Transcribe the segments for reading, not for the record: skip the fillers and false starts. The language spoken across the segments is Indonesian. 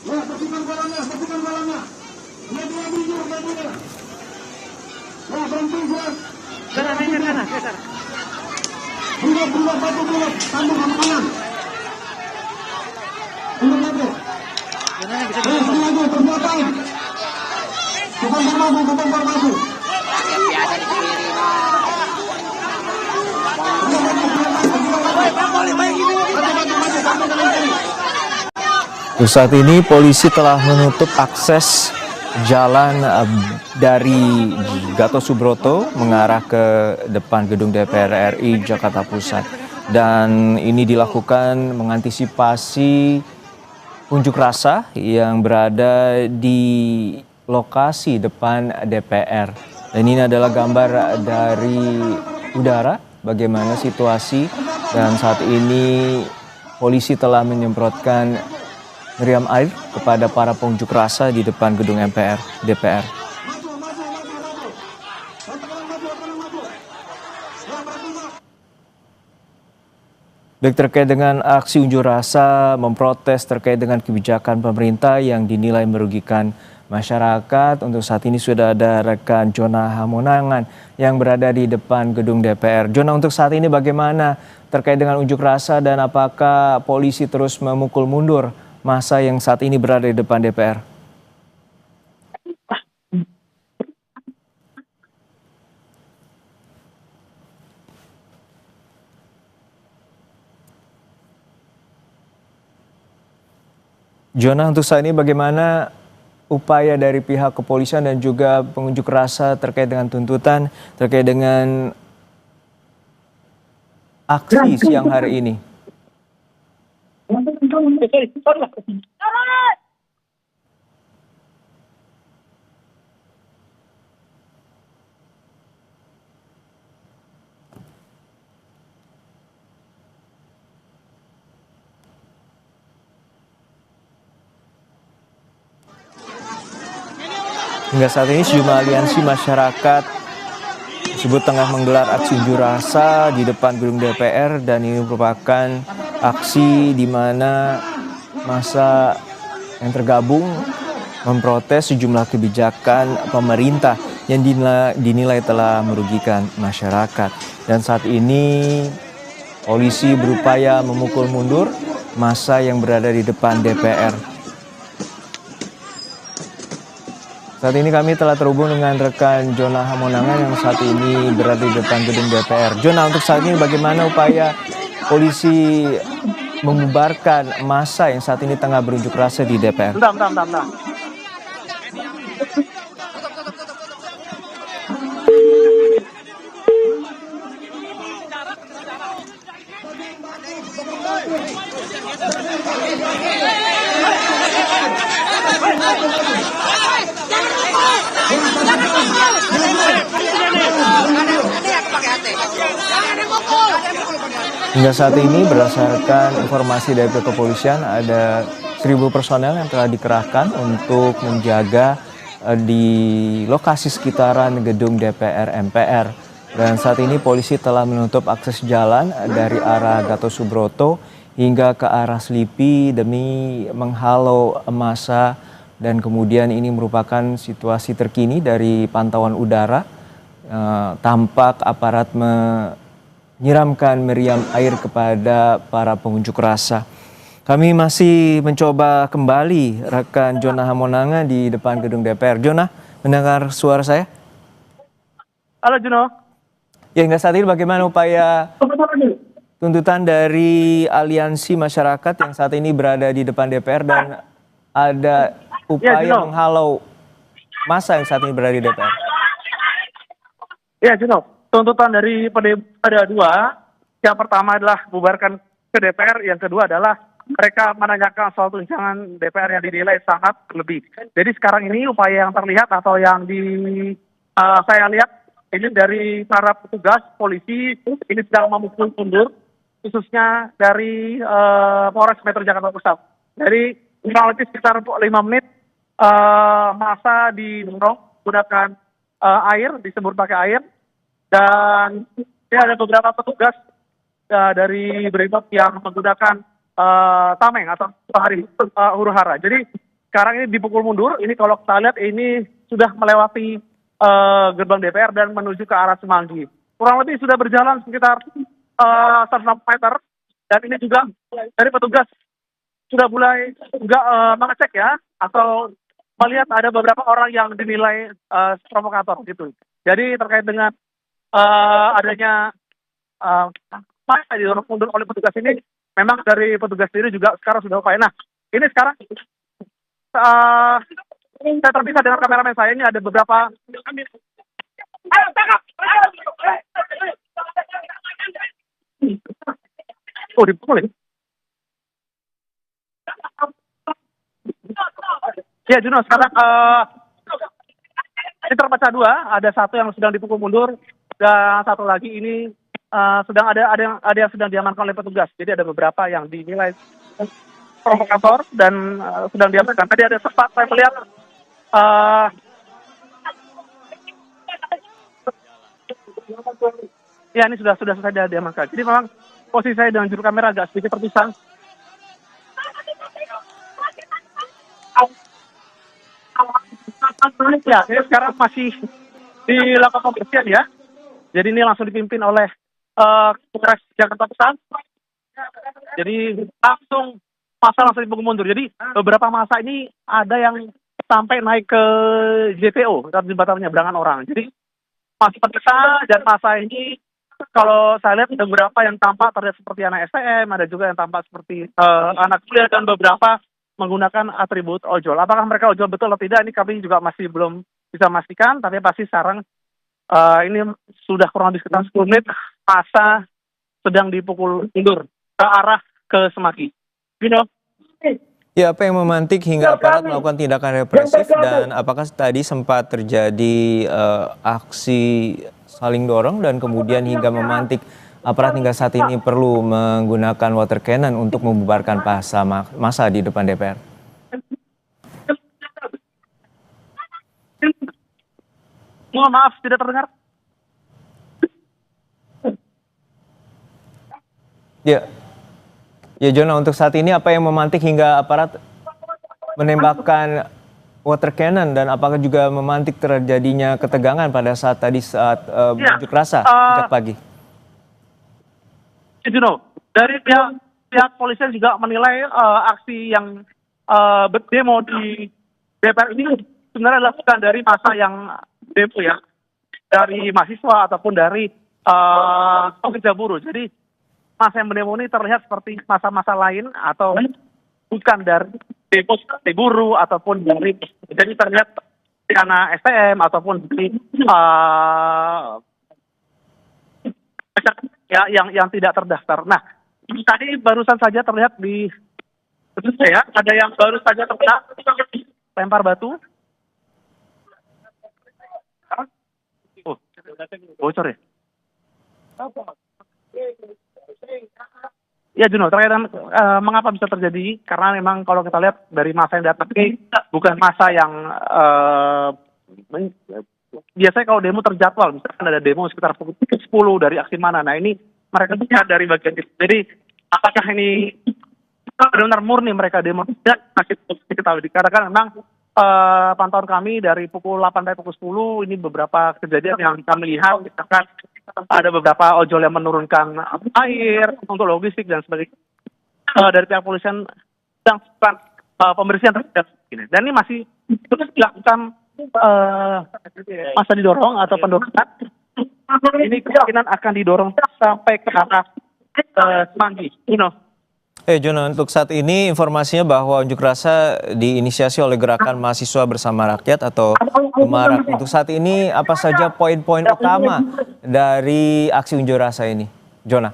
Ya, bersihkan kolamnya, bersihkan kolamnya. Ini dua biji, dua biji. Ya, berhenti ya. Sana, geser sana, geser. Bulog, batu bulog, sambung sama kanan. Bulog lagi. Gimana bisa Eh, sini lagi, perbuatan. Bukan berbaju. Biasa di kiri, Saat ini polisi telah menutup akses jalan dari Gatot Subroto mengarah ke depan gedung DPR RI Jakarta Pusat. Dan ini dilakukan mengantisipasi unjuk rasa yang berada di lokasi depan DPR. Dan ini adalah gambar dari udara bagaimana situasi, dan saat ini polisi telah menyemprotkan meriam air kepada para pengunjuk rasa di depan gedung DPR. Baik, terkait dengan aksi unjuk rasa memprotes terkait dengan kebijakan pemerintah yang dinilai merugikan masyarakat. Untuk saat ini sudah ada rekan Jona Hamonangan yang berada di depan gedung DPR. Jona, untuk saat ini bagaimana terkait dengan unjuk rasa dan apakah polisi terus memukul mundur massa yang saat ini berada di depan DPR? Jona, untuk saat ini bagaimana upaya dari pihak kepolisian dan juga pengunjuk rasa terkait dengan tuntutan, terkait dengan aksi siang hari ini? Hingga saat ini sejumlah aliansi masyarakat tersebut tengah menggelar aksi unjuk rasa di depan gedung DPR, dan ini merupakan aksi di mana massa yang tergabung memprotes sejumlah kebijakan pemerintah yang dinilai telah merugikan masyarakat. Dan saat ini polisi berupaya memukul mundur massa yang berada di depan DPR. Saat ini kami telah terhubung dengan rekan Jona Hamonangan yang saat ini berada di depan gedung DPR. Jona, untuk saat ini bagaimana upaya polisi membubarkan massa yang saat ini tengah berunjuk rasa di DPR? Bentar. Hingga saat ini berdasarkan informasi dari pihak kepolisian ada 1.000 personel yang telah dikerahkan untuk menjaga di lokasi sekitaran gedung DPR MPR. Dan saat ini polisi telah menutup akses jalan dari arah Gatot Subroto hingga ke arah Selipi demi menghalau massa, dan kemudian ini merupakan situasi terkini dari pantauan udara. Tampak aparat menyiramkan meriam air kepada para pengunjuk rasa. Kami masih mencoba kembali rekan Jona Hamonangan di depan gedung DPR. Jona, mendengar suara saya? Halo Juno. Ya, hingga saat ini bagaimana upaya tuntutan dari aliansi masyarakat yang saat ini berada di depan DPR dan ada upaya menghalau massa yang saat ini berada di DPR? Ya Juno, tuntutan dari ada dua. Yang pertama adalah bubarkan ke DPR, yang kedua adalah mereka menanyakan soal tunjangan DPR yang dinilai sangat berlebih. Jadi sekarang ini upaya yang terlihat atau yang saya lihat ini dari para petugas polisi ini sedang memukul mundur, khususnya dari Polres Metro Jakarta Pusat. Dari kurang lebih sekitar 5 menit massa didorong menggunakan air, disembur pakai air, dan ada beberapa petugas dari Brimob yang menggunakan tameng atau huru hara. Jadi sekarang ini dipukul mundur. Ini kalau kita lihat ini sudah melewati gerbang DPR dan menuju ke arah Semanggi. Kurang lebih sudah berjalan sekitar 160 meter. Dan ini juga dari petugas sudah mulai juga mengecek ya, atau melihat ada beberapa orang yang dinilai provokator gitu. Jadi terkait dengan adanya masa didorong mundur oleh petugas ini, memang dari petugas sendiri juga sekarang sudah upaya. Nah, ini sekarang saya terpisah dengan kameramen saya, ini ada beberapa. Ayo tangkap! Oh, dipukul ya? Ya, Juno, sekarang ini terpecah dua, ada satu yang sedang dipukul mundur dan satu lagi ini sedang ada yang sedang diamankan oleh petugas. Jadi ada beberapa yang dinilai provokator dan sedang diamankan. Tadi ada sempat saya melihat ya, ini sudah selesai diamankan. Jadi memang posisi saya dengan juru kamera agak sedikit terpisah. Ya, ini sekarang masih dilakukan pembersihan ya. Jadi ini langsung dipimpin oleh Polres Jakarta Pusat. Jadi masa langsung dipukul mundur. Jadi beberapa masa ini ada yang sampai naik ke JPO, jembatan penyeberangan orang. Jadi masih terpisah, dan masa ini kalau saya lihat ada beberapa yang tampak terlihat seperti anak STM, ada juga yang tampak seperti anak kuliah, dan beberapa menggunakan atribut ojol. Apakah mereka ojol betul atau tidak, ini kami juga masih belum bisa memastikan, tapi pasti sekarang ini sudah kurang lebih sekitar 10 menit masa sedang dipukul mundur ke arah ke Semanggi. Ya, apa yang memantik hingga aparat melakukan tindakan represif, dan apakah tadi sempat terjadi aksi saling dorong dan kemudian hingga memantik aparat hingga saat ini perlu menggunakan water cannon untuk membubarkan massa di depan DPR? Mohon maaf, tidak terdengar. Ya, Jona, untuk saat ini apa yang memantik hingga aparat menembakkan water cannon, dan apakah juga memantik terjadinya ketegangan pada saat unjuk rasa sejak pagi? Dari pihak polisian juga menilai aksi yang demo di DPR ini sebenarnya dilakukan dari masa yang demo ya, dari mahasiswa ataupun dari pekerja buruh. Jadi masa yang mendemo ini terlihat seperti masa-masa lain, atau bukan dari demo seperti buruh ataupun dari, jadi terlihat di anak STM ataupun di yang tidak terdaftar. Nah, tadi barusan saja terlihat di saya ada yang baru saja terkena lempar batu. Oh, bocor ya? Ya, Juno, terkait dengan mengapa bisa terjadi, karena memang kalau kita lihat dari masa yang datang ini bukan masa yang biasanya kalau demo terjadwal, misalkan ada demo sekitar pukul 10 dari aksi mana. Nah, ini mereka lihat dari bagian itu. Jadi apakah ini benar-benar murni mereka demo? Tidak, masih diketahui. Dikarenakan memang pantauan kami dari pukul 8 sampai pukul 10 ini beberapa kejadian yang kami lihat, misalkan ada beberapa ojol yang menurunkan air untuk logistik dan sebagainya. Dari pihak polisian sedang pembersihan terhadap ini. Dan ini masih terus dilakukan masa didorong atau pendorongan. Ini kemungkinan akan didorong sampai ke arah Semanggi. Jona, untuk saat ini informasinya bahwa unjuk rasa diinisiasi oleh Gerakan Mahasiswa Bersama Rakyat atau Gemarak. Untuk saat ini apa saja poin-poin utama dari aksi unjuk rasa ini, Jona?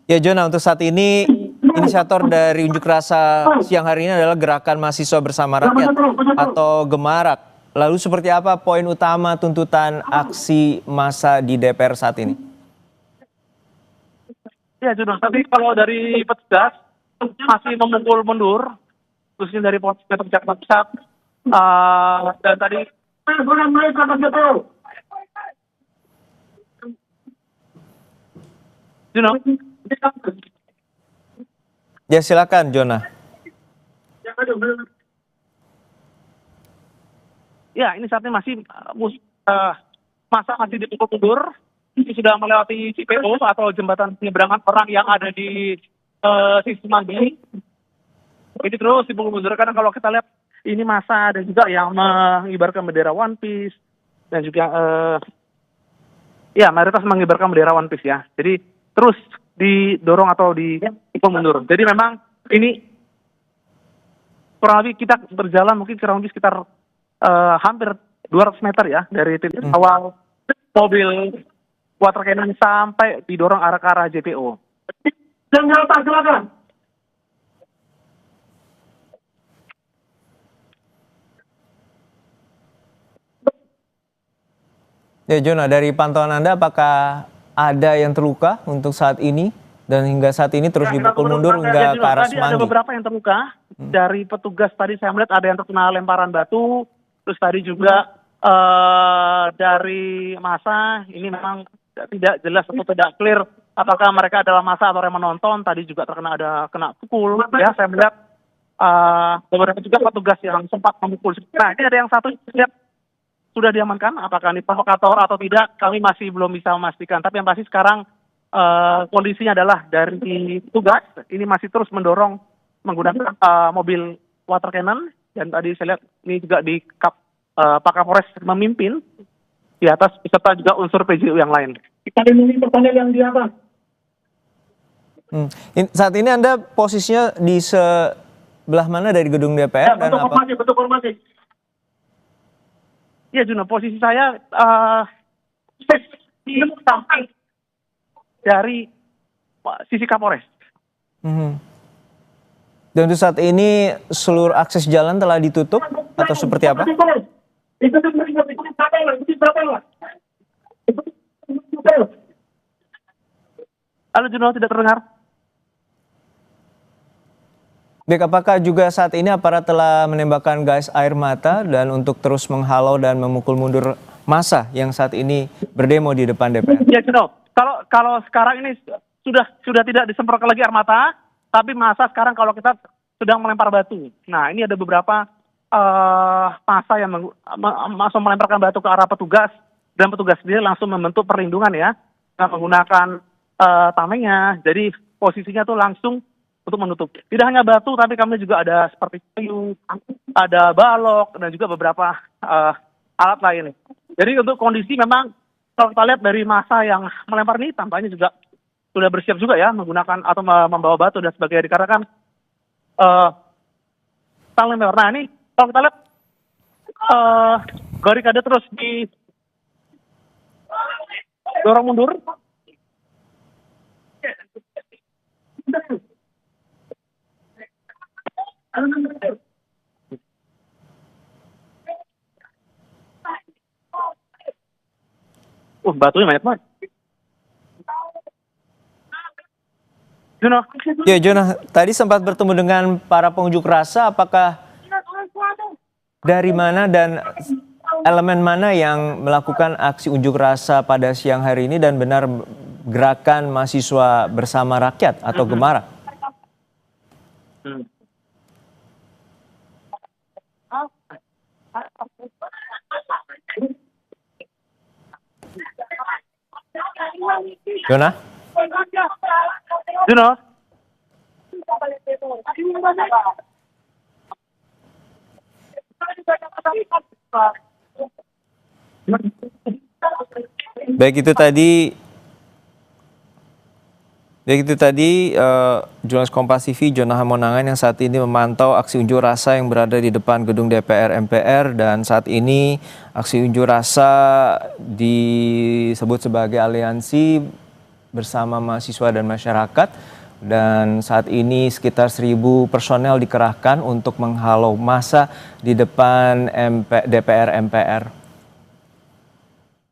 Ya, Jona, untuk saat ini inisiator dari unjuk rasa siang hari ini adalah Gerakan Mahasiswa Bersama Rakyat atau Gemarak. Lalu seperti apa poin utama tuntutan aksi massa di DPR saat ini? Ya, Juno, tapi kalau dari petugas masih memukul mundur, khususnya dari Polres Jakarta Pusat, dan tadi Juno, Ya silakan Jona. Ya, ini saatnya masih masa masih dipukul mundur. Ini sudah melewati CPO atau jembatan penyeberangan orang yang ada di sisi Semanggi. Ini terus dipukul mundur karena kalau kita lihat ini masa ada juga yang mengibarkan bendera One Piece dan juga ya mayoritas mengibarkan bendera One Piece ya. Jadi terus didorong atau dipukul mundur. Jadi memang ini kurang lebih kita berjalan mungkin kurang lebih sekitar hampir 200 meter ya dari titik awal mobil water cannon sampai didorong arah ke arah JPO. Jangan tak silakan. Ya Jona, dari pantauan Anda apakah ada yang terluka untuk saat ini dan hingga saat ini terus dipukul mundur hingga ke arah Tadi ada Semanggi? beberapa yang terluka. Dari petugas tadi saya melihat ada yang terkena lemparan batu. Terus tadi juga dari massa ini memang tidak jelas atau tidak clear apakah mereka adalah massa atau yang menonton. Tadi juga terkena kena pukul. Ya, saya melihat beberapa juga petugas yang sempat memukul. Nah, ini ada yang satu lihat sudah diamankan. Apakah ini provokator atau tidak? Kami masih belum bisa memastikan. Tapi yang pasti sekarang kondisinya adalah dari petugas ini masih terus mendorong menggunakan mobil water cannon. Dan tadi saya lihat ini juga di Pak Kapolres memimpin di atas beserta juga unsur PJU yang lain. Kita lindungi personel yang di atas. Saat ini Anda posisinya di sebelah mana dari gedung DPR dan apa? Bentuk formasi. Ya Juno, posisi saya sampai dari sisi Kapolres. Dan untuk saat ini seluruh akses jalan telah ditutup atau seperti apa? Halo Juno, tidak terdengar? Baik, apakah juga saat ini aparat telah menembakkan gas air mata dan untuk terus menghalau dan memukul mundur massa yang saat ini berdemo di depan DPR? Ya Juno, kalau sekarang ini sudah tidak disemprotkan lagi air mata, tapi massa sekarang kalau kita sedang melempar batu. Nah, ini ada beberapa massa yang masuk melemparkan batu ke arah petugas dan petugas sendiri langsung membentuk perlindungan ya, menggunakan tamengnya. Jadi posisinya tuh langsung untuk menutup. Tidak hanya batu, tapi kami juga ada seperti kayu, ada balok, dan juga beberapa alat lain. Jadi untuk kondisi memang kalau kita lihat dari massa yang melempar ini, tampaknya juga sudah bersiap juga ya menggunakan atau membawa batu dan sebagainya. Dikarenakan saling melempar. Nah ini kalau kita lihat barikade terus di dorong mundur. Batunya banyak banget. Juno. Ya Jona, tadi sempat bertemu dengan para pengunjuk rasa, apakah dari mana dan elemen mana yang melakukan aksi unjuk rasa pada siang hari ini dan benar gerakan mahasiswa bersama rakyat atau Gemara? Jona? Juno. Baik itu tadi jurnalis Kompas TV Jona Hamonangan yang saat ini memantau aksi unjuk rasa yang berada di depan gedung DPR MPR, dan saat ini aksi unjuk rasa disebut sebagai aliansi bersama mahasiswa dan masyarakat, dan saat ini sekitar 1.000 personel dikerahkan untuk menghalau massa di depan DPR MPR.